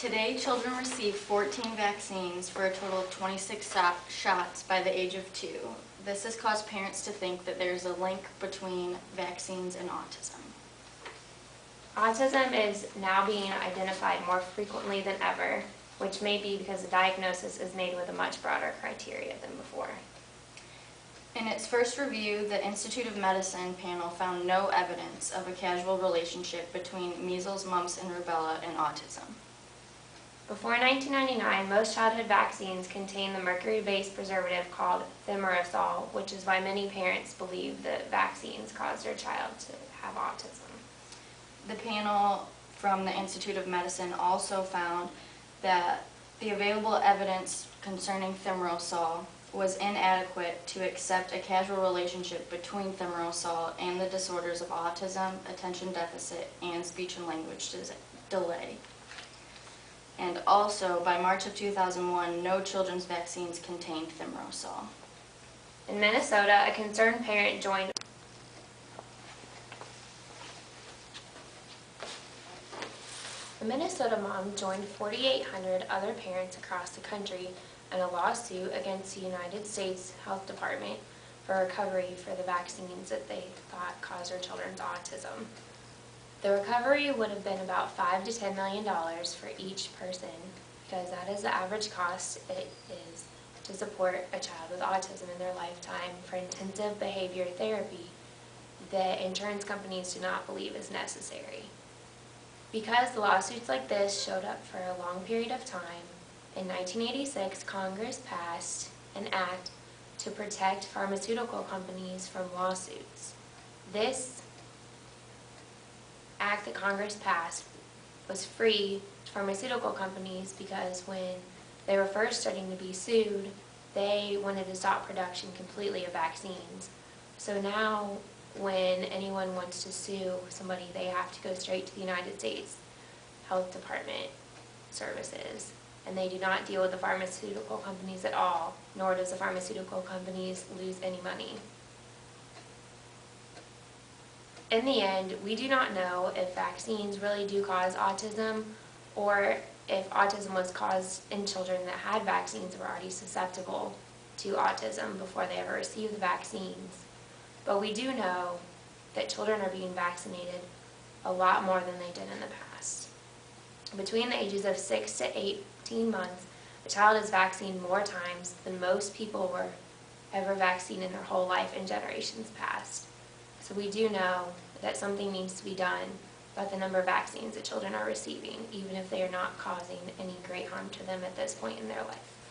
Today, children receive 14 vaccines for a total of 26 shots by the age of 2. This has caused parents to think that there's a link between vaccines and autism. Autism is now being identified more frequently than ever, which may be because the diagnosis is made with a much broader criteria than before. In its first review, the Institute of Medicine panel found no evidence of a causal relationship between measles, mumps, and rubella and autism. Before 1999, most childhood vaccines contained the mercury-based preservative called thimerosal, which is why many parents believe that vaccines cause their child to have autism. The panel from the Institute of Medicine also found that the available evidence concerning thimerosal was inadequate to accept a causal relationship between thimerosal and the disorders of autism, attention deficit, and speech and language delay. And also, by March of 2001, no children's vaccines contained thimerosal. In Minnesota, a concerned parent joined A Minnesota mom joined 4,800 other parents across the country in a lawsuit against the United States Health Department for recovery for the vaccines that they thought caused their children's autism. The recovery would have been about $5 to $10 million for each person, because that is the average cost it is to support a child with autism in their lifetime for intensive behavior therapy that insurance companies do not believe is necessary. Because lawsuits like this showed up for a long period of time, in 1986 Congress passed an act to protect pharmaceutical companies from lawsuits. This act that Congress passed was free to pharmaceutical companies because when they were first starting to be sued, they wanted to stop production completely of vaccines. So now when anyone wants to sue somebody, they have to go straight to the United States Health Department services, and they do not deal with the pharmaceutical companies at all, nor does the pharmaceutical companies lose any money. In the end, we do not know if vaccines really do cause autism, or if autism was caused in children that had vaccines that were already susceptible to autism before they ever received the vaccines. But we do know that children are being vaccinated a lot more than they did in the past. Between the ages of 6 to 18 months, a child is vaccinated more times than most people were ever vaccinated in their whole life in generations past. So we do know that something needs to be done about the number of vaccines that children are receiving, even if they are not causing any great harm to them at this point in their life.